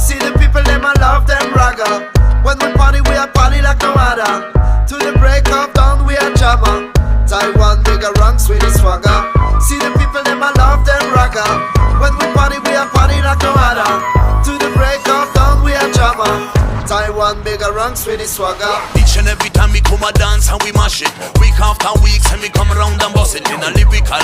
See the people, them I love them ragga. When we party like no other. To the break of dawn, we are jammer. Taiwan, bigger rank, Swedish swagger. See the people, them I love them ragga. When we party like no other. To the break of dawn, we are jammer. Taiwan, bigger rank, Swedish swagger. Each and every time we come a dance and we mash it. Week after week, and we come around and bust it in a lyrical